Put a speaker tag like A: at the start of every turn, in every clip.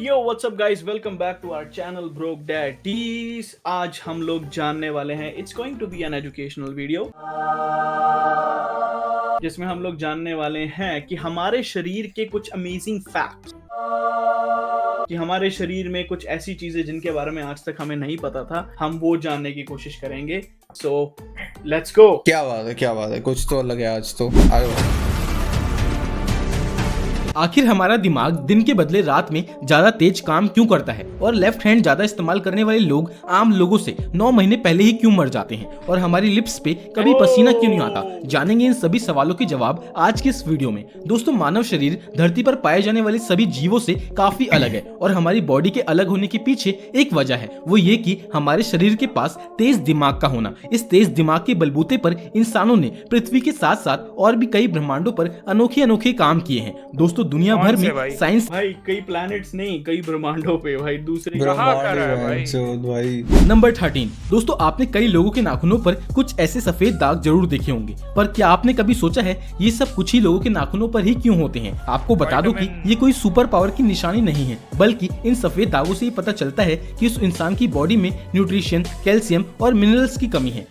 A: Yo what's up guys, welcome back to our channel broke daddies. आज हम लोग जानने वाले हैं, it's going to be an educational video, जिसमें हम लोग जानने वाले हैं कि हमारे शरीर के कुछ अमेजिंग फैक्ट्स, कि हमारे शरीर में कुछ ऐसी चीजें जिनके बारे में आज तक हमें नहीं पता था, हम वो जानने की कोशिश करेंगे। So let's go.
B: क्या बात है, कुछ तो अलग है आज तो। आगे
C: आखिर हमारा दिमाग दिन के बदले रात में ज्यादा तेज काम क्यों करता है और लेफ्ट हैंड ज्यादा इस्तेमाल करने वाले लोग आम लोगों से 9 महीने पहले ही क्यों मर जाते हैं और हमारी लिप्स पे कभी पसीना क्यों नहीं आता। जानेंगे इन सभी सवालों के जवाब आज के इस वीडियो में। दोस्तों, मानव शरीर धरती पर पाए जाने वाले सभी जीवों से काफी अलग है और हमारी बॉडी के अलग होने के पीछे एक वजह है, वो ये कि हमारे शरीर के पास तेज दिमाग का होना। इस तेज दिमाग के बलबूते पर इंसानों ने पृथ्वी के साथ साथ और भी कई ब्रह्मांडों पर अनोखे काम किए हैं। दोस्तों, दुनिया भर में साइंस
A: भाई कई प्लैनेट्स नहीं, कई ब्रह्मांडों पे भाई दूसरे
B: भाई।
C: नंबर 13। दोस्तों, आपने कई लोगों के नाखूनों पर कुछ ऐसे सफेद दाग जरूर देखे होंगे, पर क्या आपने कभी सोचा है ये सब कुछ ही लोगों के नाखूनों पर ही क्यों होते हैं? आपको बता दो कि ये कोई सुपर पावर की निशानी नहीं है, बल्कि इन सफेद दागों से ही पता चलता है कि उस इंसान की बॉडी में न्यूट्रिशन, कैल्शियम और मिनरल्स की कमी है।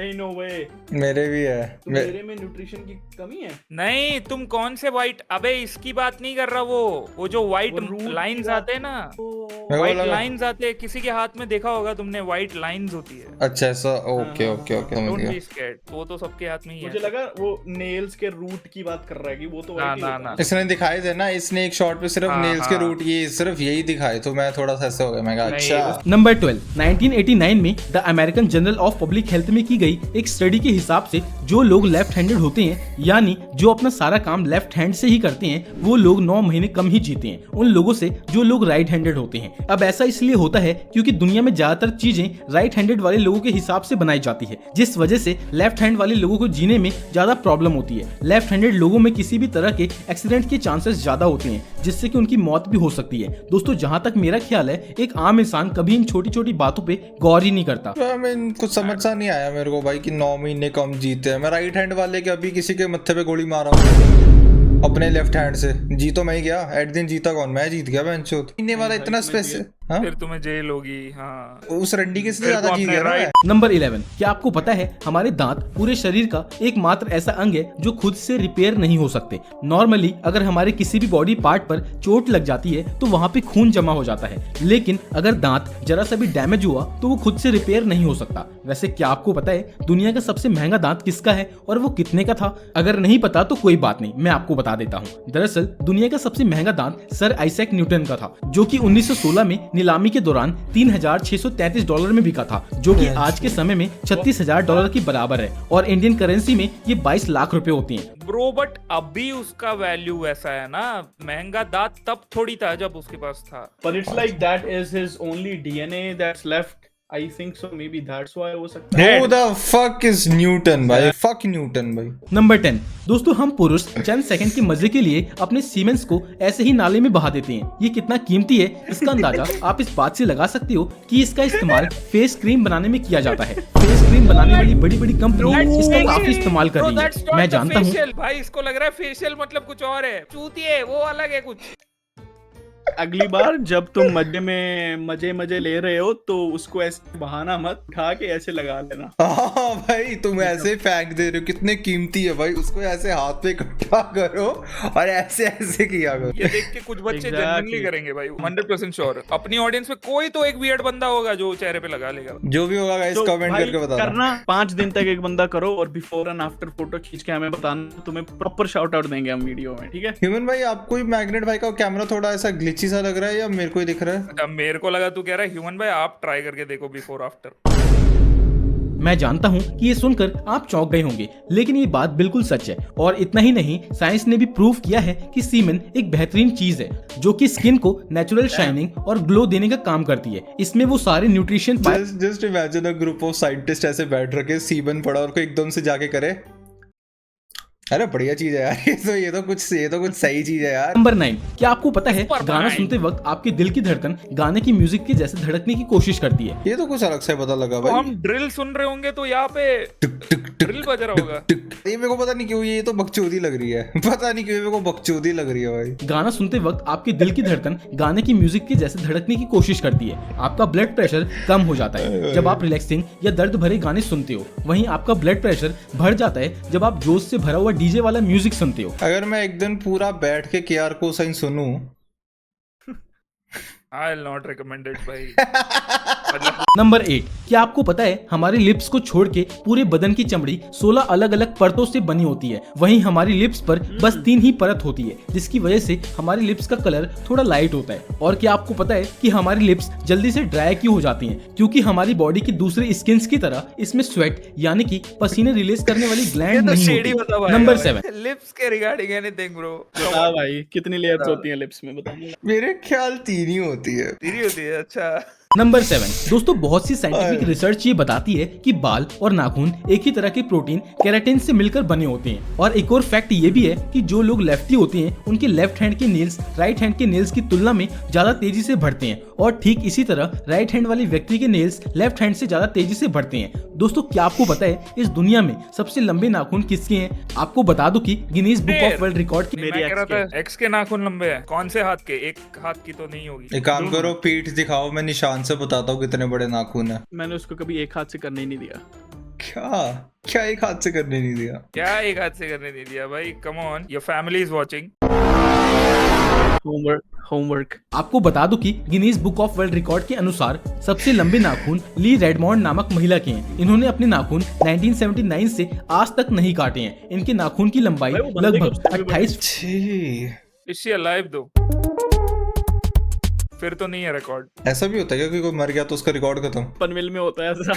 A: नो वे,
B: मेरे भी है।
A: मेरे में न्यूट्रिशन की कमी है।
D: नहीं, तुम कौन से व्हाइट, अबे इसकी बात नहीं कर रहा। वो जो व्हाइट लाइंस आते हैं ना, व्हाइट लाइंस आते हैं, किसी के हाथ में देखा होगा तुमने, व्हाइट लाइंस होती है।
B: अच्छा ऐसा, ओके
D: डोंट बी स्कैर्ड, वो तो सबके हाथ में ही है।
A: मुझे लगा वो नेल्स के रूट की बात कर रहा है कि वो तो
D: ना।
B: इसने दिखाए थे ना, इसने एक शॉट पे सिर्फ नेल्स के रूट, ये सिर्फ यही दिखाए, तो मैं थोड़ा सा ऐसे हो गया, मैं कहा अच्छा।
C: नंबर 12। 1989 में the American journal of public health में की गई एक स्टडी के हिसाब से जो लोग लेफ्ट हैंडेड होते हैं, यानी जो अपना सारा काम लेफ्ट हैंड से ही करते हैं, वो लोग 9 महीने कम ही जीते हैं उन लोगों से जो लोग राइट हैंडेड होते हैं। अब ऐसा इसलिए होता है क्योंकि दुनिया में ज्यादातर चीजें राइट हैंडेड वाले लोगों के हिसाब से बनाई जाती है, जिस वजह से लेफ्ट हैंड वाले लोगों को जीने में ज्यादा प्रॉब्लम होती है। लेफ्ट हैंडेड लोगों में किसी भी तरह के एक्सीडेंट के चांसेस ज्यादा होते हैं, जिससे कि उनकी मौत भी हो सकती है। दोस्तों, जहां तक मेरा ख्याल है, एक आम इंसान कभी इन छोटी छोटी बातों पे गौर ही नहीं करता।
B: कुछ समझ सा नहीं आया मेरे को भाई कि 9 महीने कम जीते हैं। मैं राइट हैंड वाले के अभी किसी के मत्थे पे गोली मारा हूँ अपने लेफ्ट हैंड से, जी तो मैं ही गया। एट दिन जीता कौन? मैं जीत गया। महीने वाला इतना स्पेस, हाँ?
D: फिर तुम्हें जेल होगी। हाँ,
B: उस रंडी के से ज्यादा जीत गया ना।
C: नंबर 11। क्या आपको पता है हमारे दांत पूरे शरीर का एकमात्र ऐसा अंग है जो खुद से रिपेयर नहीं हो सकते। नॉर्मली अगर हमारे किसी भी बॉडी पार्ट पर चोट लग जाती है तो वहाँ पे खून जमा हो जाता है, लेकिन अगर दांत जरा सा भी डैमेज हुआ तो वो खुद से रिपेयर नहीं हो सकता। वैसे क्या आपको पता है दुनिया का सबसे महंगा दांत किसका है और वो कितने का था? अगर नहीं पता तो कोई बात नहीं, मैं आपको बता देता हूँ। दरअसल दुनिया का सबसे महंगा दांत सर आइजैक न्यूटन का था, जो कि 1916 में नीलामी के दौरान $3,633 में बिका था, जो कि आज के समय में $36,000 के बराबर है और इंडियन करेंसी में ये 22 लाख रुपए होती हैं।
D: ब्रो, बट अभी उसका वैल्यू ऐसा है ना, महंगा दांत तब थोड़ी था जब उसके पास था।
A: But it's like that is his only DNA that's left. I think so, maybe that's why हो सकता है।
B: Who the fuck is Newton भाई? Fuck Newton भाई।
C: नंबर 10। दोस्तों, हम पुरुष चंद सेकंड के मजे के लिए अपने सीमेंस को ऐसे ही नाले में बहा देते हैं। ये कितना कीमती है इसका अंदाजा आप इस बात से लगा सकते हो कि इसका इस्तेमाल फेस क्रीम बनाने में किया जाता है। फेस क्रीम बनाने वाली बड़ी बड़ी कंपनी इसका काफी इस्तेमाल कर रही है। मैं जानता हूँ
D: भाई, इसको लग रहा है फेशियल मतलब कुछ और है, चूतिए वो अलग है कुछ।
A: अगली बार जब तुम मजे ले रहे हो तो उसको ऐसे बहाना मत, उठा के ऐसे लगा लेना।
B: हाँ भाई, तुम ऐसे फेंक दे रहे हो, कितने कीमती है भाई। उसको ऐसे हाथ पे इकट्ठा करो और ऐसे किया करो।
D: ये देख के कुछ बच्चे जेन्युइनली करेंगे भाई, 100% श्योर। अपनी ऑडियंस में कोई तो एक वियर्ड बंदा होगा जो चेहरे पे लगा लेगा।
B: जो भी होगा गाइस, कमेंट करके बताना।
A: करना 5 दिन तक एक बंदा करो और बिफोर एंड आफ्टर फोटो खींच के हमें बताना, तुम्हें प्रॉपर शाउट आउट देंगे हम वीडियो में, ठीक है?
B: ह्यूमन भाई, आपको मैग्नेट भाई का कैमरा थोड़ा ऐसा ग्लिची सा लग रहा है या मेरे को ही दिख रहा है?
D: अब मेरे को लगा तू कह रहा है ह्यूमन भाई, आप ट्राई करके देखो बिफोर आफ्टर।
C: मैं जानता हूँ कि ये सुनकर आप चौंक गए होंगे, लेकिन ये बात बिल्कुल सच है। और इतना ही नहीं, साइंस ने भी प्रूव किया है कि सीमेन एक बेहतरीन चीज है जो कि स्किन को नेचुरल शाइनिंग और ग्लो देने का काम करती है। इसमें वो सारे nutrition
B: just imagine a group of scientist ऐसे बैठ रखे, सीमेन पड़ा और कोई एकदम से जाके करे। अरे बढ़िया चीज है यार, ये तो कुछ सही चीज है यार।
C: नंबर 9। क्या आपको पता है गाना सुनते वक्त आपके दिल की धड़कन गाने की म्यूजिक के जैसे धड़कने की कोशिश करती है?
B: ये तो कुछ अलग से पता लगा भाई।
D: हम ड्रिल सुन रहे होंगे तो यहाँ पे ड्रिल बज रहा होगा।
B: ये मेरे को पता नहीं क्यों ये तो बकचोदी लग रही है। पता नहीं क्यों मेरे को बकचोदी लग रही है भाई।
C: गाना सुनते वक्त आपके दिल की धड़कन गाने की म्यूजिक के जैसे धड़कने की कोशिश करती है। आपका ब्लड प्रेशर कम हो जाता है जब आप रिलैक्सिंग या दर्द भरे गाने सुनते हो। वहीं आपका ब्लड प्रेशर बढ़ जाता है जब आप जोश से भरा हुआ डीजे वाला म्यूजिक सुनते हो।
B: अगर मैं एक दिन पूरा बैठ के केआर कोसाइन सुनूं,
D: I'll not recommend it भाई।
C: नंबर 8, क्या आपको पता है हमारे लिप्स को छोड़ के पूरे बदन की चमड़ी 16 अलग अलग परतों से बनी होती है। वहीं हमारी लिप्स पर बस 3 ही परत होती है, जिसकी वजह से हमारी लिप्स का कलर थोड़ा लाइट होता है। और क्या आपको पता है कि हमारी लिप्स जल्दी से ड्राई क्यों हो जाती हैं? क्योंकि हमारी बॉडी की दूसरे स्किन्स की तरह इसमें स्वेट यानी कि पसीने रिलीज करने वाली ग्लैंड नहीं होती। नंबर 7,
D: लिप्स के रिगार्डिंग एनीथिंग ब्रो।
A: बता भाई कितनी लेयर्स होती हैं लिप्स में, बता।
B: मेरे ख्याल 3 ही होती है।
D: तेरी होती है, अच्छा।
C: नंबर 7, दोस्तों बहुत सी साइंटिफिक रिसर्च ये बताती है कि बाल और नाखून एक ही तरह के प्रोटीन केराटिन से मिलकर बने होते हैं। और एक और फैक्ट ये भी है कि जो लोग लेफ्टी होते हैं उनके लेफ्ट हैंड के नेल्स राइट हैंड के नेल्स की तुलना में ज्यादा तेजी से बढ़ते हैं। और ठीक इसी तरह राइट हैंड वाले व्यक्ति के नेल्स लेफ्ट हैंड से ज्यादा तेजी से बढ़ते हैं। दोस्तों क्या आपको पता है इस दुनिया में सबसे लंबे नाखून किसके हैं? आपको बता दूं कि Guinness book of world record की
D: मैं कह रहा था एक्स के नाखून लंबे हैं। कौन से हाथ के? एक हाथ की तो नहीं होगी।
B: एक काम करो, पीठ दिखाओ, मैं निशान से बताता हूँ कितने बड़े नाखून है।
A: मैंने उसको कभी एक हाथ से करने ही नहीं दिया।
B: क्या एक हाथ से करने नहीं दिया?
D: क्या एक हाथ से करने नहीं दिया भाई? Come on, your family is watching.
A: Homework.
C: आपको बता दूं कि Guinness book of world record के अनुसार सबसे लंबे नाखून ली रेडमॉन्ड नामक महिला के हैं। इन्होंने अपने नाखून 1979 से आज तक नहीं काटे हैं। इनके नाखून की लंबाई लगभग 28।
D: इज शी अलाइव दो? फिर तो नहीं है रिकॉर्ड।
B: ऐसा भी होता है कि कोई मर गया तो उसका रिकॉर्ड खत्म?
A: पनवेल में होता है ऐसा।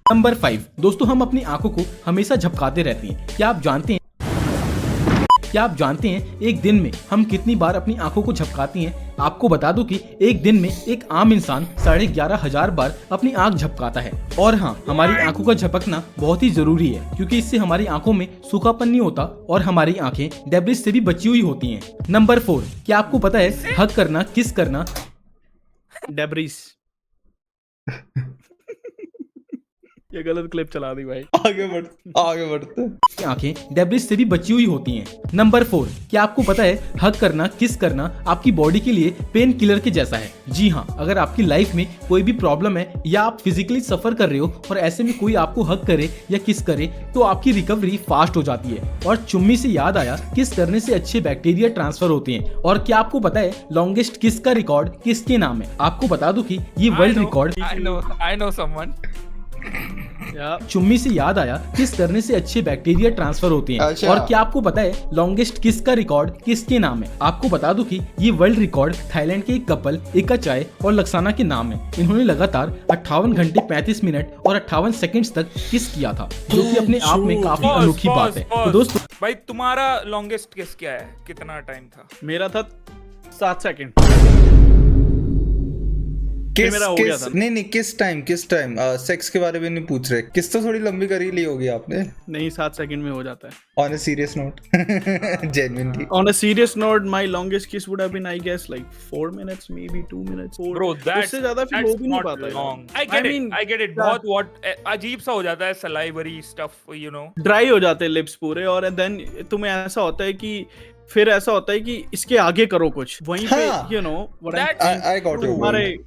C: नंबर 5, दोस्तों हम अपनी आंखों को हमेशा झपकाते रहते हैं। क्या आप जानते हैं एक दिन में हम कितनी बार अपनी आंखों को झपकाते हैं? आपको बता दूं कि एक दिन में एक आम इंसान 11,500 बार अपनी आंख झपकाता है। और हाँ, हमारी आंखों का झपकना बहुत ही जरूरी है क्योंकि इससे हमारी आंखों में सूखापन नहीं होता और हमारी आंखें डेब्रिस से भी बची हुई होती हैं। नंबर 4, क्या आपको पता है हग करना, किस करना
A: डेब्रिस। ये गलत क्लिप चला दी भाई।
B: आगे बढ़ते।
C: आंखें डेब्रिस से भी बची हुई होती हैं। नंबर 4, क्या आपको पता है हग करना, किस करना आपकी बॉडी के लिए पेन किलर के जैसा है? जी हाँ, अगर आपकी लाइफ में कोई भी प्रॉब्लम है या आप फिजिकली सफर कर रहे हो और ऐसे में कोई आपको हग करे या किस करे तो आपकी रिकवरी फास्ट हो जाती है। और चुम्मी से याद आया, किस करने से अच्छे बैक्टीरिया ट्रांसफर होते हैं। और क्या आपको पता है लॉन्गेस्ट किस का रिकॉर्ड किसके नाम है? आपको बता दूं कि ये world record
D: I know someone.
C: चुम्मी से याद आया, किस करने से अच्छे बैक्टीरिया ट्रांसफर होते हैं।
B: अच्छा।
C: और क्या आपको पता है लॉन्गेस्ट किस का रिकॉर्ड किसके नाम है? आपको बता दूं कि ये वर्ल्ड रिकॉर्ड थाईलैंड के एक कपल एका चाय और लक्साना के नाम है। इन्होंने लगातार 58 घंटे 35 मिनट और 58 सेकंड्स तक किस किया था, जो कि अपने आप में काफी अनोखी बात है। तो दोस्तों
D: भाई तुम्हारा लॉन्गेस्ट किस क्या है? कितना टाइम था?
A: मेरा था 7 सेकंड। मेरा हो गया था।
B: नहीं किस टाइम सेक्स के बारे में नहीं पूछ रहे। किस तो थोड़ी लंबी कर ही ली होगी आपने।
A: नहीं 7 सेकंड में हो जाता है।
B: On a serious note, genuinely.
A: On a serious note, my longest kiss would have been, I guess, like 4 minutes, maybe 2 minutes.
D: Bro,
A: उससे ज्यादा फिर हो भी नहीं पाता है।
D: I get it. बहुत अजीब सा हो जाता है salivary stuff, you know.
A: Dry हो जाते हैं लिप्स पूरे और देन तुम्हें ऐसा होता है कि फिर ऐसा होता है कि इसके आगे करो कुछ वहीं पे, you know what
B: I got you.
A: हमारे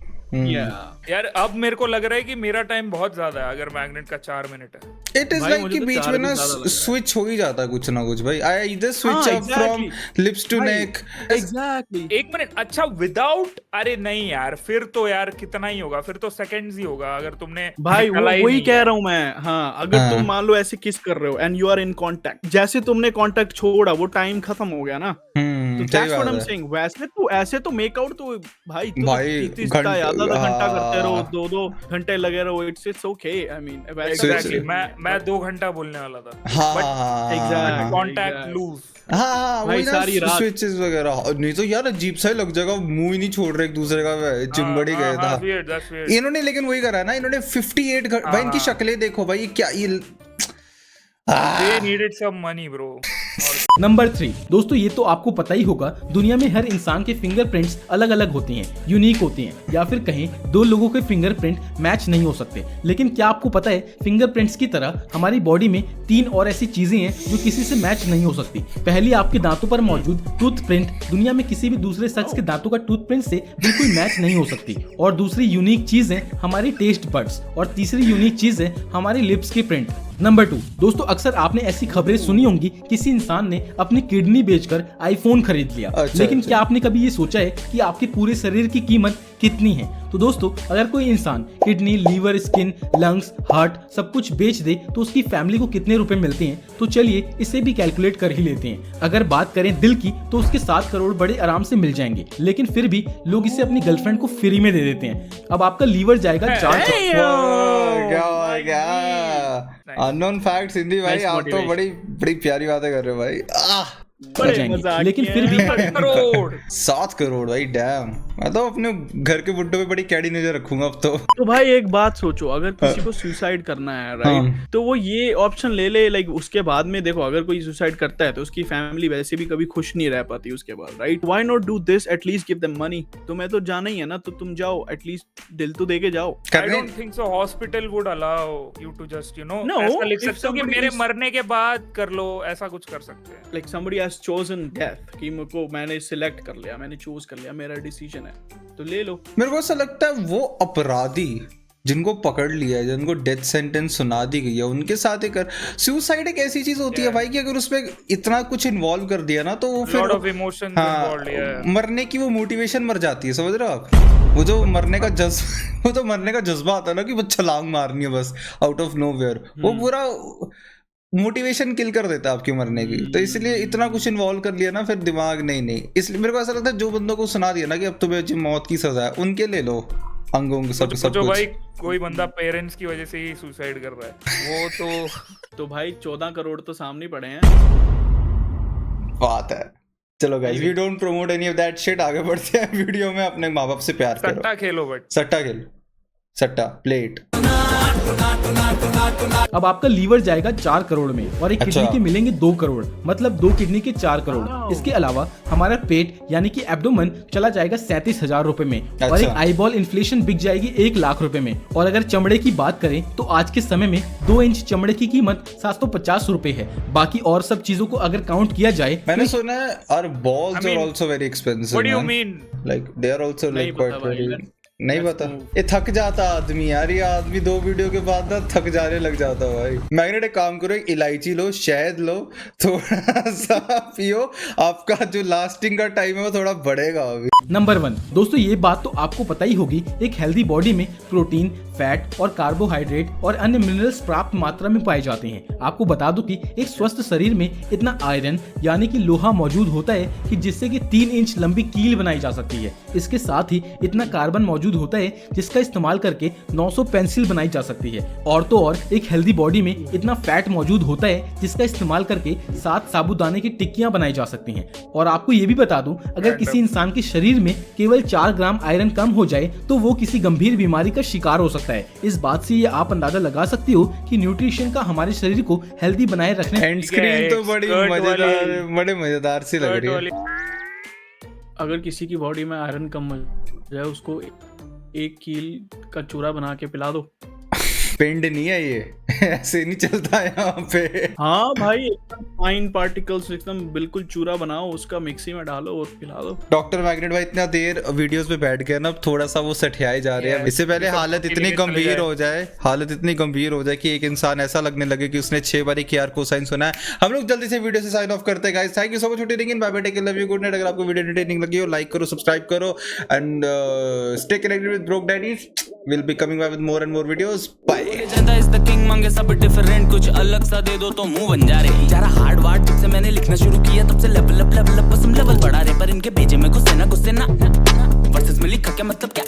D: यार अब मेरे को लग रहा है कि मेरा टाइम बहुत ज्यादा है अगर मैग्नेट का 4 मिनट है।
B: इट इज लाइक कि बीच में ना स्विच हो ही जाता है कुछ ना कुछ भाई। आई इधर switch up from lips to neck.
A: Exactly.
D: 1 minute. अच्छा विदाउट, अरे नहीं यार, फिर तो यार कितना ही होगा, फिर तो सेकंड्स ही होगा अगर तुमने
A: भाई वही कह रहा हूँ मैं। हाँ, अगर तुम मान लो ऐसे किस कर रहे हो and you are in contact, जैसे तुमने कांटेक्ट छोड़ा वो टाइम खत्म हो गया ना। तो that's what I am saying. वैसे तो ऐसे तो मेकआउट तो भाई 30 का आधा घंटा करते रहो, 2 घंटे लगे रहो, it's okay. I mean
D: exactly मैं 2 घंटा बोलने वाला था।
B: But
A: exactly
D: contact lose.
B: हाँ वही ना, स्विचेस वगैरह। नहीं तो यार अजीब सा ही लग जाएगा, मुंह ही नहीं छोड़ रहे एक दूसरे का, चिंबड़ ही गया था इन्होंने। लेकिन वही करा ना इन्होंने 58 भाई इनकी शक्लें देखो भाई, क्या ये
D: they needed some money bro।
C: Number 3 दोस्तों, ये तो आपको पता ही होगा, दुनिया में हर इंसान के फिंगरप्रिंट्स अलग अलग होते हैं, यूनिक होते हैं, या फिर कहें दो लोगों के फिंगरप्रिंट मैच नहीं हो सकते। लेकिन क्या आपको पता है, फिंगरप्रिंट्स की तरह हमारी बॉडी में 3 और ऐसी चीजें हैं जो किसी से मैच नहीं हो सकती। पहली, आपके दांतों पर मौजूद टूथप्रिंट दुनिया में किसी भी दूसरे शख्स के दांतों का टूथप्रिंट से बिल्कुल मैच नहीं हो सकती। और दूसरी यूनिक चीज है हमारी टेस्ट बड्स, और तीसरी यूनिक चीज है हमारी लिप्स की प्रिंट। नंबर 2 दोस्तों, अक्सर आपने ऐसी खबरें सुनी होंगी, किसी इंसान ने अपनी किडनी बेचकर आईफोन खरीद लिया। लेकिन क्या आपने कभी ये सोचा है कि आपके पूरे शरीर की कीमत कितनी है? तो दोस्तों, अगर कोई इंसान kidney, liver, skin, lungs, heart सब कुछ बेच दे तो उसकी फैमिली को कितने रुपए मिलते हैं? तो चलिए इसे भी कैलकुलेट कर ही लेते हैं। अगर बात करें दिल की, तो उसके 7 करोड़ बड़े आराम से मिल जाएंगे, लेकिन फिर भी लोग इसे अपनी गर्लफ्रेंड को फ्री में दे देते हैं। अब आपका लीवर जाएगा 4
B: अननोन फैक्ट्स हिंदी भाई, आप तो बड़ी बड़ी प्यारी बातें कर रहे हो भाई।
C: जाएंगे, लेकिन फिर भी
B: 7 करोड़ भाई, डैम। मैं तो अपने घर के बुड्ढों पे बड़ी कैडी नजर रखूंगा अब तो
A: भाई एक बात सोचो, अगर किसी को सुसाइड करना है राइट, तो वो ये ऑप्शन ले ले। लाइक उसके बाद में देखो, अगर कोई सुसाइड करता है तो उसकी फैमिली वैसे भी कभी खुश नहीं रह पाती उसके बाद, right? Why not do this, at least give them money. तुम्हें तो जाना ही है ना, तो तुम जाओ, एटलीस्ट दिल तो दे के जाओ।
D: I don't think so hospital would allow you to just ऐसा लिख सकते हो कि मेरे मरने के बाद कर लो, ऐसा कुछ कर सकते हैं।
A: Like somebody has chosen death, कि मुझको मैंने सिलेक्ट कर लिया, मैंने चूज कर लिया, मेरा डिसीजन है, तो ले लो।
B: मेरे को ऐसा लगता है वो अपराधी जिनको पकड़ लिया है, जिनको डेथ सेंटेंस सुना दी गई है, उनके साथ एक सुसाइड एक ऐसी चीज होती है भाई कि अगर उसमें इतना कुछ इन्वॉल्व कर दिया ना, तो वो फिर मरने की वो मोटिवेशन मर जाती है। समझ रहे हो आप? वो जो मरने का जज्बा आता है ना कि वो छलांग मारनी है बस आउट ऑफ नोवेयर, वो पूरा मोटिवेशन किल कर देता है आपके मरने की। तो इसलिए इतना कुछ इन्वॉल्व कर लिया ना, फिर दिमाग नहीं। इसलिए मेरे को ऐसा लगता है जो बंदों को सुना दिया ना कि अब तुम्हें मौत की सजा है, उनके ले लो अंगों सब
D: जो भाई कोई बंदा पेरेंट्स की वजह से ही सुसाइड कर रहा है, वो
A: तो भाई 14 करोड़ तो सामने पड़े हैं।
B: बात है। चलो guys, we don't promote any of that shit. आगे बढ़ते हैं वीडियो में। अपने माँ बाप से प्यार करो।
D: सट्टा खेलो, बट
B: सट्टा खेलो, सट्टा प्लेट।
C: अब आपका लीवर जाएगा 4 करोड़ में, और एक किडनी के मिलेंगे 2 करोड़, मतलब 2 किडनी के 4 करोड़। इसके अलावा हमारा पेट यानी कि एब्डोमेन चला जाएगा 37,000 रुपए में, और एक आईबॉल इन्फ्लेशन बिक जाएगी 1 लाख रुपए में। और अगर चमड़े की बात करें तो आज के समय में 2 इंच चमड़े की कीमत 750 रुपए है। बाकी और सब चीजों को अगर काउंट किया जाए,
B: मैंने सुना है और balls are also very expensive.
D: What do you mean?
B: Like they are also like quite very. नहीं पता, ये थक जाता आदमी यार। ये आदमी 2 वीडियो के बाद ना थक जाने लग जाता भाई। मैग्नेट एक काम करो, एक इलायची लो, शहद लो, थोड़ा सा पियो, आपका जो लास्टिंग का टाइम है वो थोड़ा बढ़ेगा अभी।
C: नंबर 1 दोस्तों, ये बात तो आपको पता ही होगी, एक हेल्दी बॉडी में प्रोटीन, फैट और कार्बोहाइड्रेट और अन्य मिनरल्स प्राप्त मात्रा में पाए जाते हैं। आपको बता दूं कि एक स्वस्थ शरीर में इतना आयरन यानी कि लोहा मौजूद होता है कि जिससे कि 3 इंच लंबी कील बनाई जा सकती है। इसके साथ ही इतना कार्बन मौजूद होता है जिसका इस्तेमाल करके 900 पेंसिल बनाई जा सकती है। और तो और एक हेल्दी बॉडी में इतना फैट मौजूद होता है जिसका इस्तेमाल करके 7 साबूदाने की टिक्कियां बनाई जा सकती हैं। और आपको ये भी बता दूं, अगर किसी इंसान के शरीर में केवल 4 ग्राम आयरन कम हो जाए तो वो किसी गंभीर बीमारी का शिकार हो सकता है। इस बात से ये आप अंदाजा लगा सकते हो कि न्यूट्रिशन का हमारे शरीर को हेल्दी बनाए रखने।
B: एंड स्क्रीन तो बड़े मजेदार सी लग रही है।
A: अगर किसी की बॉडी में आयरन कम हो जाए, उसको 1 कील का चूरा बना के पिला दो।
B: पिंड नहीं है ये, ऐसे नहीं चलता यहाँ पे।
A: हाँ भाई, फाइन पार्टिकल्स एकदम बिल्कुल चूरा बनाओ, उसका मिक्सी में डालो और पिला दो।
B: डॉक्टर मैग्नेट भाई इतना देर वीडियोस पे बैठ गया ना, थोड़ा सा वो सठियाए जा रहे हैं। इससे पहले हालत इतनी गंभीर हो जाए कि एक इंसान ऐसा लगने लगे कि उसने 6 बार KR कोसाइन सुना है। हम लोग जल्दी से वीडियो से साइन ऑफ करते हैं guys. Thank you so much for tuning in. Bye bye, take care, love you, good night. अगर आपको वीडियो एंटरटेनिंग लगी हो, लाइक करो, सब्सक्राइब करो and stay connected with Broke Daddies. Will be coming back with more and more videos. Bye.
E: King मांगे सब different, कुछ अलग सा दे दो तो मुंह बन जा रहे। जरा हार्ड वार्ड से मैंने लिखना शुरू किया, तब से लेवल अप बस हम लेवल बढ़ा रहे। पर इनके भेजे में गुस्से ना वर्सेस में लिखा क्या मतलब क्या